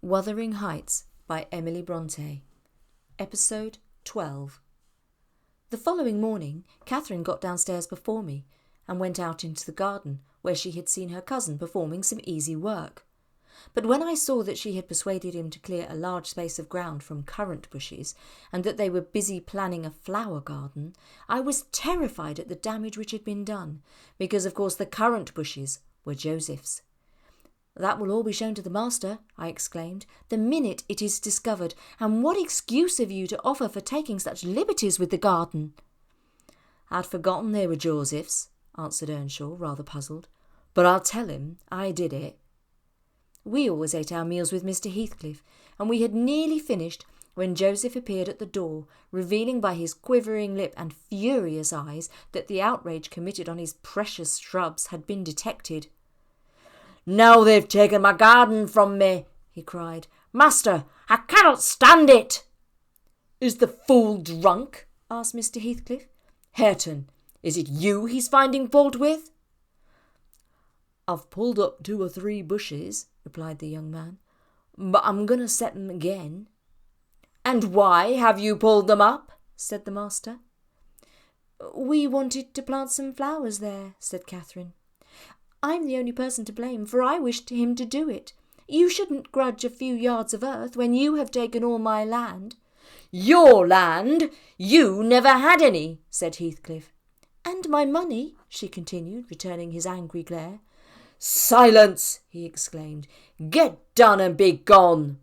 Wuthering Heights by Emily Bronte. Episode 12. The following morning, Catherine got downstairs before me and went out into the garden, where she had seen her cousin performing some easy work. But when I saw that she had persuaded him to clear a large space of ground from currant bushes, and that they were busy planning a flower garden, I was terrified at the damage which had been done, because of course the currant bushes were Joseph's. "That will all be shown to the master," I exclaimed, "the minute it is discovered. And what excuse have you to offer for taking such liberties with the garden?" "I'd forgotten they were Joseph's," answered Earnshaw, rather puzzled. "But I'll tell him I did it." We always ate our meals with Mr. Heathcliff, and we had nearly finished when Joseph appeared at the door, revealing by his quivering lip and furious eyes that the outrage committed on his precious shrubs had been detected. "Now they've taken my garden from me," he cried. "Master, I cannot stand it." "Is the fool drunk?" asked Mr. Heathcliff. "Hareton, is it you he's finding fault with?" "I've pulled up 2 or 3 bushes," replied the young man, "but I'm going to set them again." "And why have you pulled them up?" said the master. "We wanted to plant some flowers there," said Catherine. "I'm the only person to blame, for I wished him to do it. You shouldn't grudge a few yards of earth when you have taken all my land." "Your land? You never had any," said Heathcliff. "And my money," she continued, returning his angry glare. "Silence!" he exclaimed. "Get done and be gone."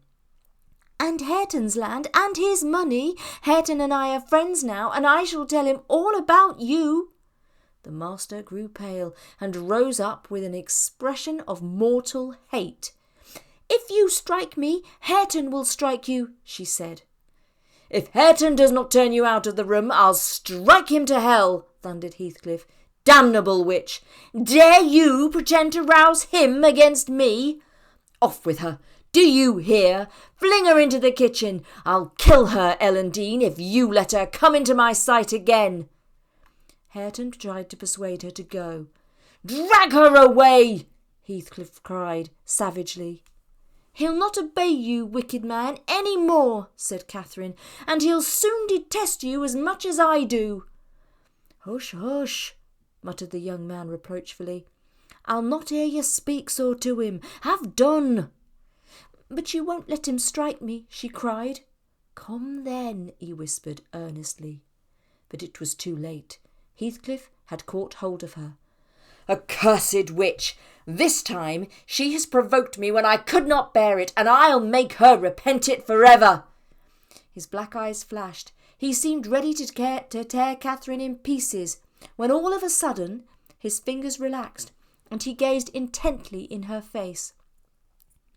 "And Hareton's land and his money. Hareton and I are friends now, and I shall tell him all about you." The master grew pale and rose up with an expression of mortal hate. "If you strike me, Hareton will strike you," she said. "If Hareton does not turn you out of the room, I'll strike him to hell," thundered Heathcliff. "Damnable witch! Dare you pretend to rouse him against me? Off with her! Do you hear? Fling her into the kitchen. I'll kill her, Ellen Dean, if you let her come into my sight again." Hareton tried to persuade her to go. "Drag her away!" Heathcliff cried savagely. "He'll not obey you, wicked man, any more," said Catherine, "and he'll soon detest you as much as I do." "Hush, hush," muttered the young man reproachfully. "I'll not hear you speak so to him. Have done." "But you won't let him strike me," she cried. "Come then," he whispered earnestly. But it was too late. Heathcliff had caught hold of her. "Accursed witch! This time she has provoked me when I could not bear it, and I'll make her repent it forever." His black eyes flashed. He seemed ready to tear Catherine in pieces, when all of a sudden his fingers relaxed, and he gazed intently in her face.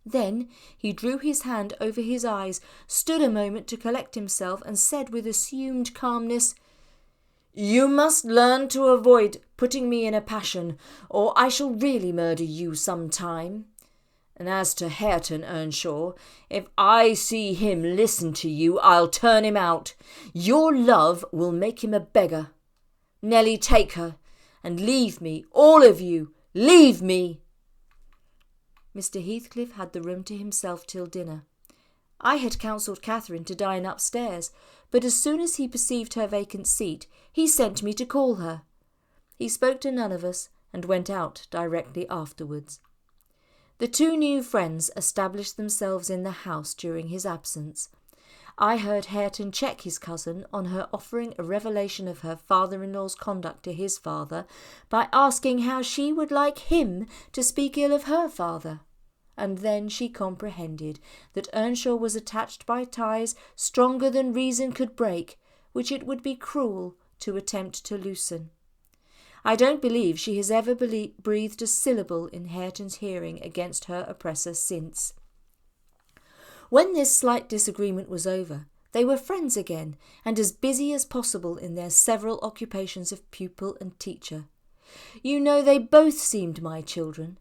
Then he drew his hand over his eyes, stood a moment to collect himself, and said with assumed calmness, "You must learn to avoid putting me in a passion, or I shall really murder you some time. And as to Hareton, Earnshaw, if I see him listen to you, I'll turn him out. Your love will make him a beggar. Nelly, take her, and leave me, all of you, leave me." Mr. Heathcliff had the room to himself till dinner. I had counselled Catherine to dine upstairs, but as soon as he perceived her vacant seat, he sent me to call her. He spoke to none of us, and went out directly afterwards. The 2 new friends established themselves in the house during his absence. I heard Hareton check his cousin on her offering a revelation of her father-in-law's conduct to his father by asking how she would like him to speak ill of her father. And then she comprehended that Earnshaw was attached by ties stronger than reason could break, which it would be cruel to attempt to loosen. I don't believe she has ever breathed a syllable in Hareton's hearing against her oppressor since. When this slight disagreement was over, they were friends again, and as busy as possible in their several occupations of pupil and teacher. You know, they both seemed my children.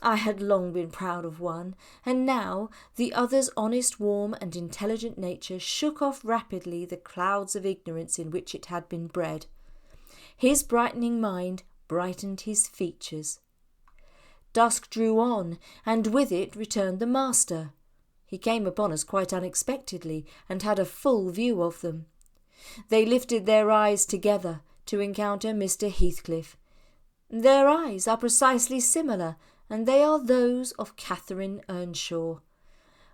I had long been proud of one, and now the other's honest, warm, and intelligent nature shook off rapidly the clouds of ignorance in which it had been bred. His brightening mind brightened his features. Dusk drew on, and with it returned the master. He came upon us quite unexpectedly and had a full view of them. They lifted their eyes together to encounter Mr. Heathcliff. Their eyes are precisely similar, and they are those of Catherine Earnshaw.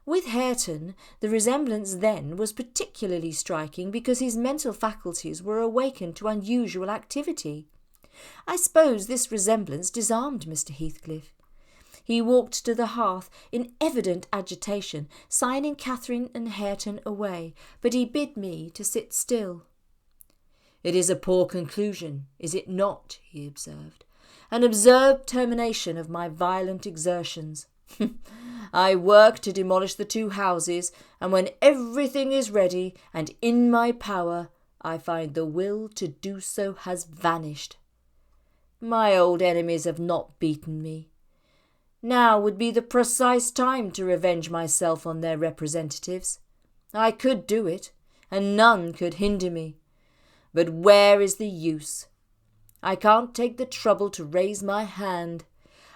With Hareton, the resemblance then was particularly striking because his mental faculties were awakened to unusual activity. I suppose this resemblance disarmed Mr. Heathcliff. He walked to the hearth in evident agitation, signing Catherine and Hareton away, but he bid me to sit still. "It is a poor conclusion, is it not?" he observed. "An absurd termination of my violent exertions. I work to demolish the 2 houses, and when everything is ready and in my power, I find the will to do so has vanished. My old enemies have not beaten me. Now would be the precise time to revenge myself on their representatives. I could do it, and none could hinder me. But where is the use? I can't take the trouble to raise my hand.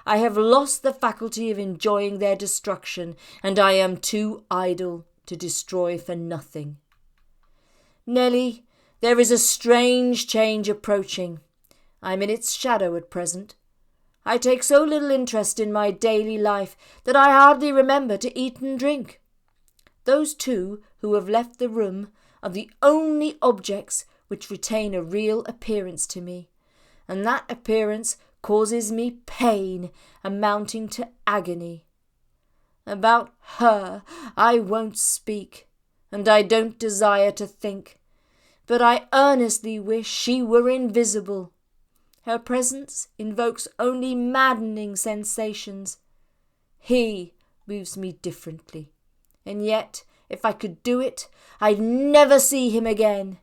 I have lost the faculty of enjoying their destruction, and I am too idle to destroy for nothing. Nelly, there is a strange change approaching. I'm in its shadow at present. I take so little interest in my daily life that I hardly remember to eat and drink. Those 2 who have left the room are the only objects which retain a real appearance to me, and that appearance causes me pain amounting to agony. About her I won't speak, and I don't desire to think, but I earnestly wish she were invisible. Her presence invokes only maddening sensations. He moves me differently, and yet, if I could do it, I'd never see him again.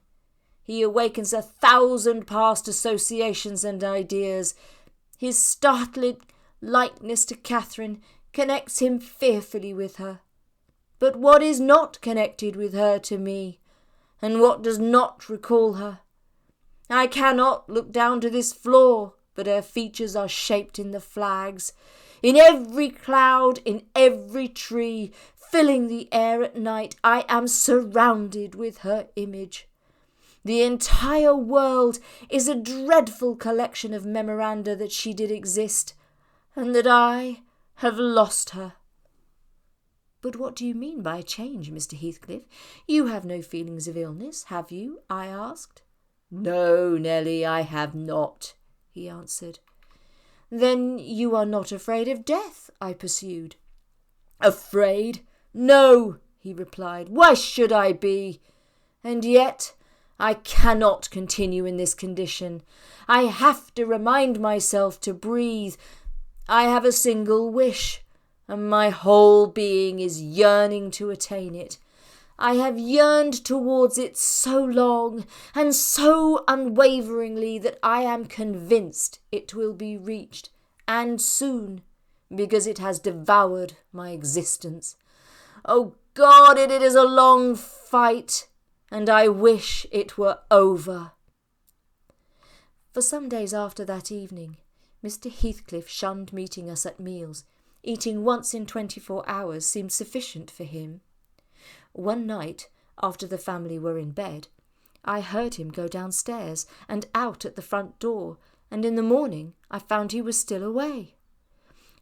He awakens 1,000 past associations and ideas. His startling likeness to Catherine connects him fearfully with her. But what is not connected with her to me, and what does not recall her? I cannot look down to this floor, but her features are shaped in the flags, in every cloud, in every tree, filling the air at night. I am surrounded with her image. The entire world is a dreadful collection of memoranda that she did exist, and that I have lost her." "But what do you mean by a change, Mr. Heathcliff? You have no feelings of illness, have you?" I asked. "No, Nelly, I have not," he answered. "Then you are not afraid of death?" I pursued. "Afraid? No," he replied. "Why should I be? And yet I cannot continue in this condition. I have to remind myself to breathe. I have a single wish, and my whole being is yearning to attain it. I have yearned towards it so long and so unwaveringly that I am convinced it will be reached, and soon, because it has devoured my existence. Oh God, it is a long fight, and I wish it were over." For some days after that evening, Mr. Heathcliff shunned meeting us at meals. Eating once in 24 hours seemed sufficient for him. One night, after the family were in bed, I heard him go downstairs and out at the front door, and in the morning I found he was still away.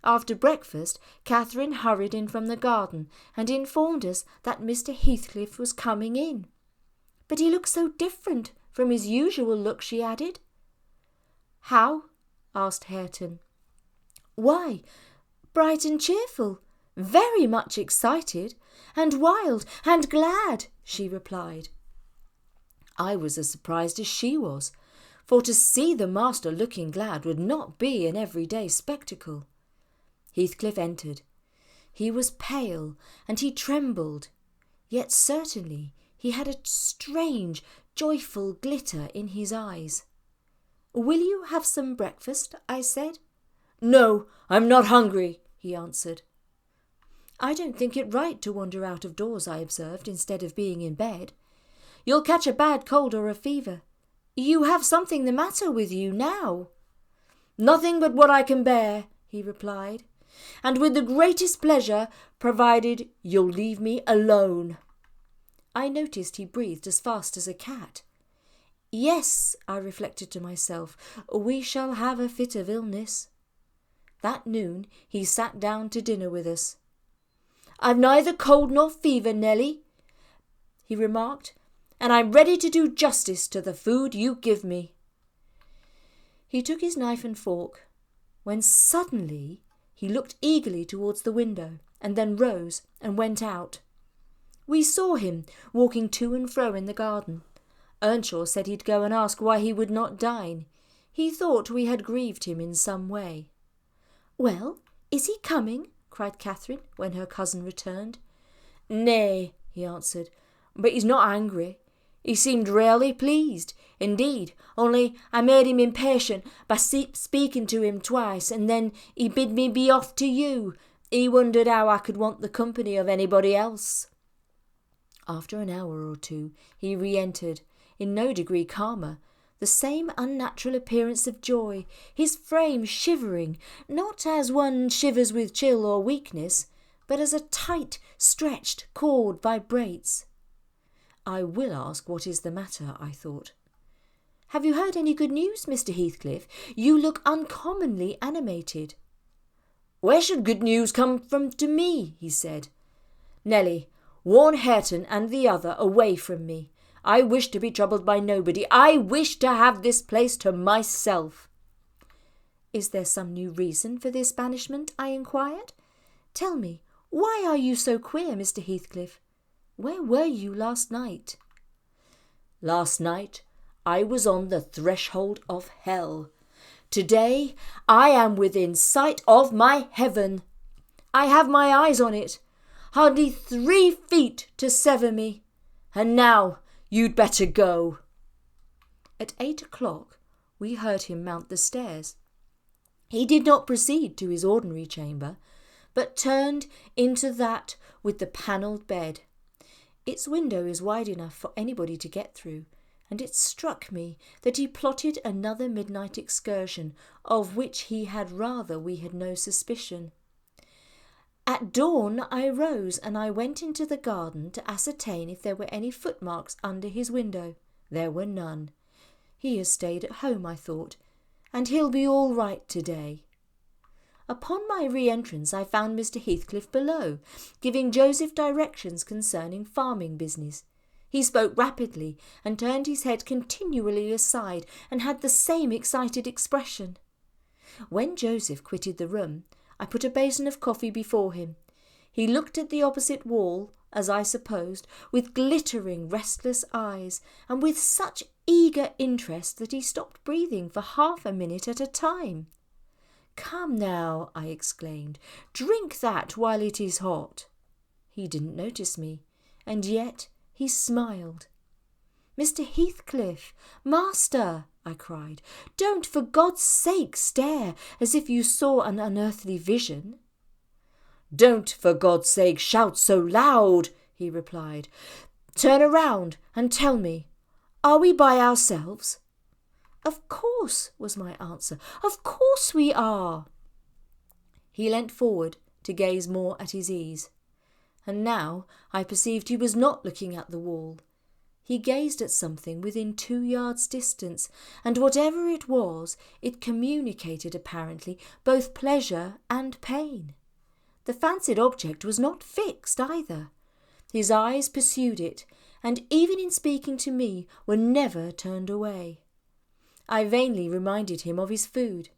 After breakfast, Catherine hurried in from the garden and informed us that Mr. Heathcliff was coming in. "But he looks so different from his usual look," she added. "How?" asked Hareton. "Why, bright and cheerful, very much excited, and wild and glad," she replied. I was as surprised as she was, for to see the master looking glad would not be an everyday spectacle. Heathcliff entered. He was pale, and he trembled, yet certainly he had a strange, joyful glitter in his eyes. "Will you have some breakfast?" I said. "No, I'm not hungry," he answered. "I don't think it right to wander out of doors," I observed, "instead of being in bed. You'll catch a bad cold or a fever. You have something the matter with you now." "Nothing but what I can bear," he replied. "And with the greatest pleasure, provided you'll leave me alone." I noticed he breathed as fast as a cat. Yes, I reflected to myself, we shall have a fit of illness. That noon he sat down to dinner with us. "I've neither cold nor fever, Nelly," he remarked, "and I'm ready to do justice to the food you give me." He took his knife and fork, when suddenly he looked eagerly towards the window and then rose and went out. We saw him walking to and fro in the garden. Earnshaw said he'd go and ask why he would not dine. He thought we had grieved him in some way. "Well, is he coming?" cried Catherine, when her cousin returned. "Nay," he answered, "but he's not angry. He seemed rarely pleased, indeed, only I made him impatient by speaking to him twice, and then he bid me be off to you. He wondered how I could want the company of anybody else." After an hour or two he re-entered, in no degree calmer, the same unnatural appearance of joy, his frame shivering, not as one shivers with chill or weakness, but as a tight, stretched cord vibrates. I will ask what is the matter, I thought. "Have you heard any good news, Mr. Heathcliff? You look uncommonly animated." "Where should good news come from to me?" he said. "Nelly, warn Hareton and the other away from me. I wish to be troubled by nobody. I wish to have this place to myself." "Is there some new reason for this banishment?" I inquired. "Tell me, why are you so queer, Mr. Heathcliff? Where were you last night?" "Last night I was on the threshold of hell. Today I am within sight of my heaven. I have my eyes on it. Hardly 3 feet to sever me. And now you'd better go." At 8 o'clock we heard him mount the stairs. He did not proceed to his ordinary chamber, but turned into that with the panelled bed. Its window is wide enough for anybody to get through, and it struck me that he plotted another midnight excursion, of which he had rather we had no suspicion. At dawn I rose and I went into the garden to ascertain if there were any footmarks under his window. There were none. He has stayed at home, I thought, and he'll be all right today. Upon my re-entrance I found Mr. Heathcliff below, giving Joseph directions concerning farming business. He spoke rapidly and turned his head continually aside and had the same excited expression. When Joseph quitted the room, I put a basin of coffee before him. He looked at the opposite wall, as I supposed, with glittering, restless eyes, and with such eager interest that he stopped breathing for half a minute at a time. "Come now," I exclaimed, "drink that while it is hot." He didn't notice me, and yet he smiled. "Mr. Heathcliff, master," I cried, "don't for God's sake stare as if you saw an unearthly vision." "Don't for God's sake shout so loud," he replied. "Turn around and tell me, are we by ourselves?" "Of course," was my answer. "Of course we are." He leant forward to gaze more at his ease, and now I perceived he was not looking at the wall. He gazed at something within 2 yards distance, and whatever it was, it communicated apparently both pleasure and pain. The fancied object was not fixed either. His eyes pursued it, and even in speaking to me were never turned away. I vainly reminded him of his food.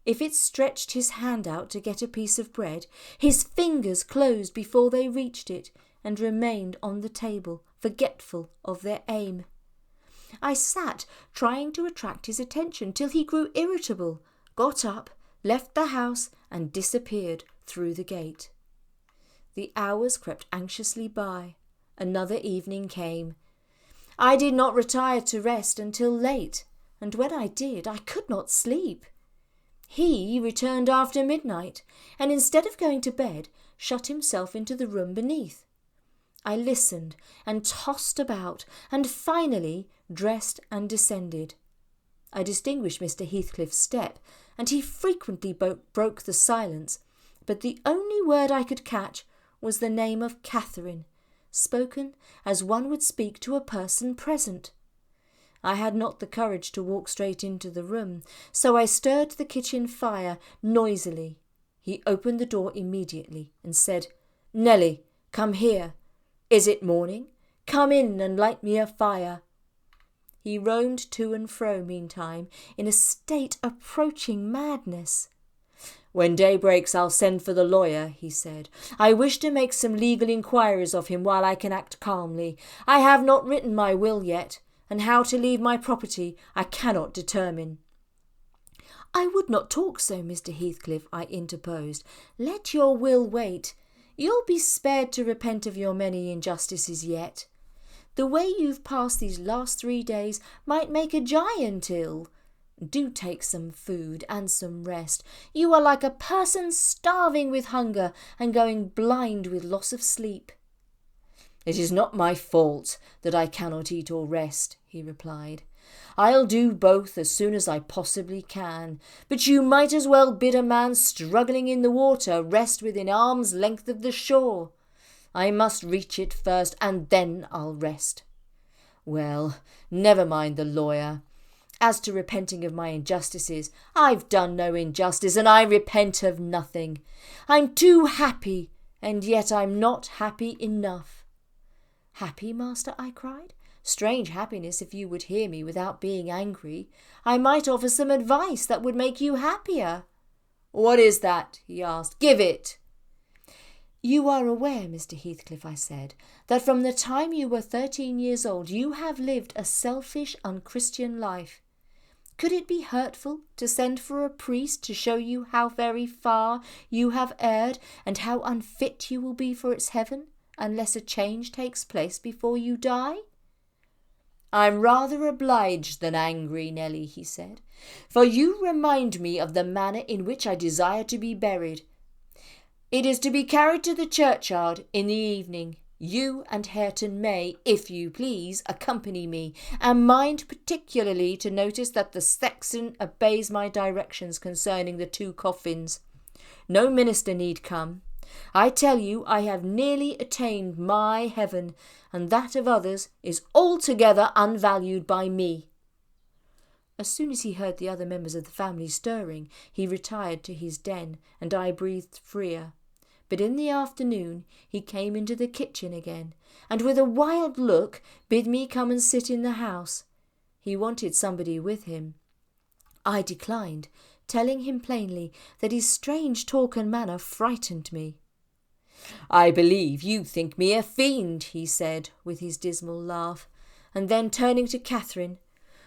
If it stretched his hand out to get a piece of bread, his fingers closed before they reached it and remained on the table, forgetful of their aim. I sat trying to attract his attention till he grew irritable, got up, left the house, and disappeared through the gate. The hours crept anxiously by. Another evening came. I did not retire to rest until late, and when I did, I could not sleep. He returned after midnight, and instead of going to bed, shut himself into the room beneath. I listened and tossed about, and finally dressed and descended. I distinguished Mr. Heathcliff's step, and he frequently broke the silence, but the only word I could catch was the name of Catherine, spoken as one would speak to a person present. I had not the courage to walk straight into the room, so I stirred the kitchen fire noisily. He opened the door immediately and said, "Nelly, come here. Is it morning? Come in and light me a fire." He roamed to and fro meantime in a state approaching madness. "When day breaks I'll send for the lawyer," he said. "I wish to make some legal inquiries of him while I can act calmly. I have not written my will yet, and how to leave my property I cannot determine." "I would not talk so, Mr. Heathcliff," I interposed. "Let your will wait. You'll be spared to repent of your many injustices yet. The way you've passed these last 3 days might make a giant ill. Do take some food and some rest. You are like a person starving with hunger and going blind with loss of sleep." "It is not my fault that I cannot eat or rest," he replied. "I'll do both as soon as I possibly can, but you might as well bid a man struggling in the water rest within arm's length of the shore. I must reach it first, and then I'll rest. Well, never mind the lawyer. As to repenting of my injustices, I've done no injustice, and I repent of nothing. I'm too happy, and yet I'm not happy enough." "Happy, master?" I cried. "Strange happiness if you would hear me without being angry. I might offer some advice that would make you happier." "What is that?" he asked. "Give it." "You are aware, Mr. Heathcliff," I said, "that from the time you were 13 years old you have lived a selfish, unchristian life. Could it be hurtful to send for a priest to show you how very far you have erred and how unfit you will be for its heaven unless a change takes place before you die?" "I'm rather obliged than angry, Nelly," he said, "for you remind me of the manner in which I desire to be buried. It is to be carried to the churchyard in the evening. You and Hareton may, if you please, accompany me, and mind particularly to notice that the sexton obeys my directions concerning the 2 coffins. No minister need come. I tell you I have nearly attained my heaven, and that of others is altogether unvalued by me." As soon as he heard the other members of the family stirring, he retired to his den, and I breathed freer. But in the afternoon he came into the kitchen again, and with a wild look bid me come and sit in the house. He wanted somebody with him. I declined, telling him plainly that his strange talk and manner frightened me. "I believe you think me a fiend," he said, with his dismal laugh, and then turning to Catherine,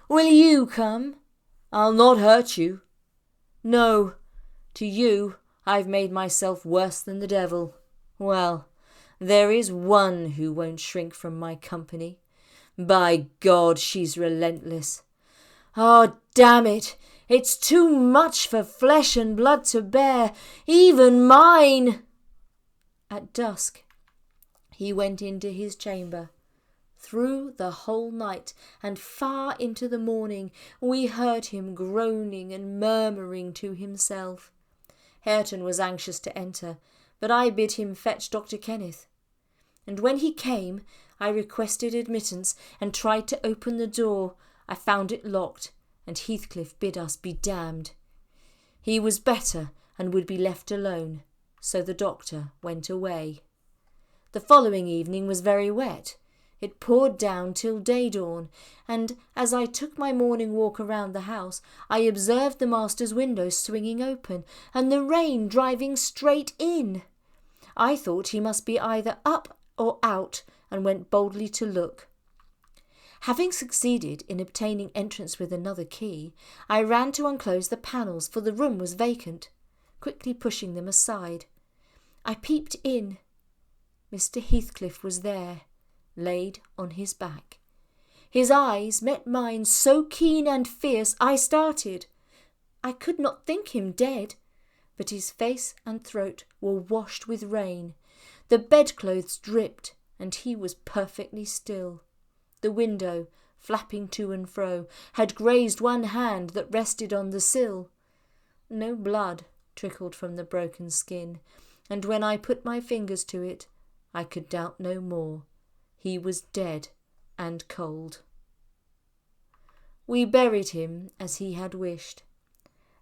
"Will you come? I'll not hurt you. No, to you I've made myself worse than the devil. Well, there is one who won't shrink from my company. By God, she's relentless. Oh, damn it! It's too much for flesh and blood to bear, even mine." At dusk he went into his chamber. Through the whole night and far into the morning we heard him groaning and murmuring to himself. Hareton was anxious to enter, but I bid him fetch Dr. Kenneth. And when he came, I requested admittance and tried to open the door. I found it locked, and Heathcliff bid us be damned. He was better and would be left alone, so the doctor went away. The following evening was very wet. It poured down till day-dawn, and as I took my morning walk around the house, I observed the master's window swinging open, and the rain driving straight in. I thought he must be either up or out, and went boldly to look. Having succeeded in obtaining entrance with another key, I ran to unclose the panels, for the room was vacant. Quickly pushing them aside, I peeped in. Mr. Heathcliff was there, laid on his back. His eyes met mine so keen and fierce I started. I could not think him dead, but his face and throat were washed with rain. The bedclothes dripped, and he was perfectly still. The window, flapping to and fro, had grazed one hand that rested on the sill. No blood trickled from the broken skin, and when I put my fingers to it, I could doubt no more. He was dead and cold. We buried him as he had wished.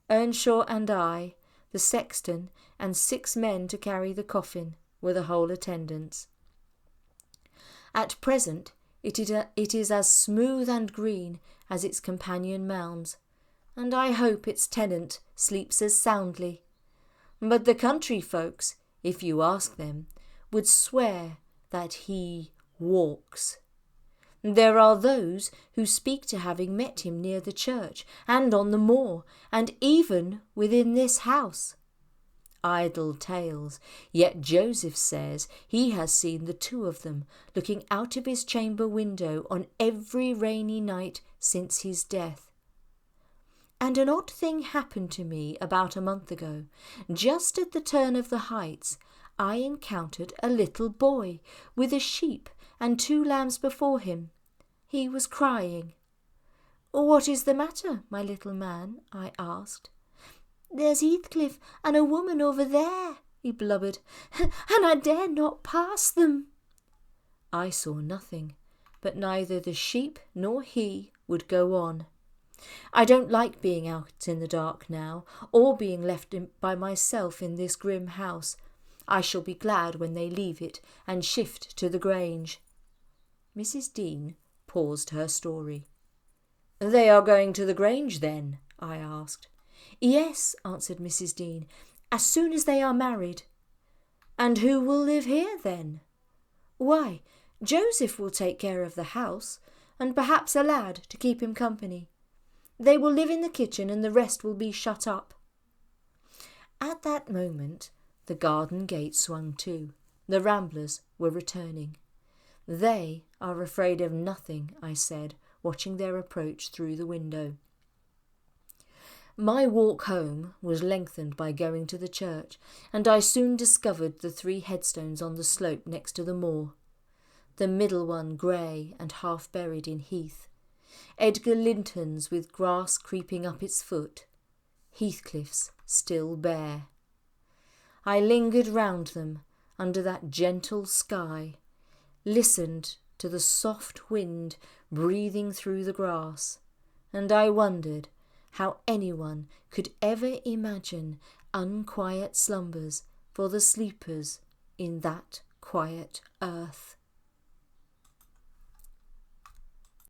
Earnshaw and I, the sexton, and 6 men to carry the coffin, were the whole attendance. At present it is as smooth and green as its companion mounds, and I hope its tenant sleeps as soundly. But the country folks, if you ask them, would swear that he walks. There are those who speak to having met him near the church, and on the moor, and even within this house. Idle tales, yet Joseph says he has seen the 2 of them looking out of his chamber window on every rainy night since his death. And an odd thing happened to me about a month ago. Just at the turn of the heights, I encountered a little boy with a sheep and 2 lambs before him. He was crying. "What is the matter, my little man?" I asked. "There's Heathcliff and a woman over there," he blubbered, "and I dare not pass them." I saw nothing, but neither the sheep nor he would go on. I don't like being out in the dark now, or being left by myself in this grim house. I shall be glad when they leave it and shift to the Grange. Mrs. Dean paused her story. "They are going to the Grange, then?" I asked. "Yes," answered Mrs. Dean, "as soon as they are married." "And who will live here, then?" "Why, Joseph will take care of the house, and perhaps a lad to keep him company. They will live in the kitchen, and the rest will be shut up." At that moment the garden gate swung to. The Ramblers were returning. "They are afraid of nothing," I said, watching their approach through the window. My walk home was lengthened by going to the church, and I soon discovered the 3 headstones on the slope next to the moor. The middle one grey and half buried in heath, Edgar Linton's with grass creeping up its foot, Heathcliff's still bare. I lingered round them under that gentle sky, listened to the soft wind breathing through the grass, and I wondered how anyone could ever imagine unquiet slumbers for the sleepers in that quiet earth.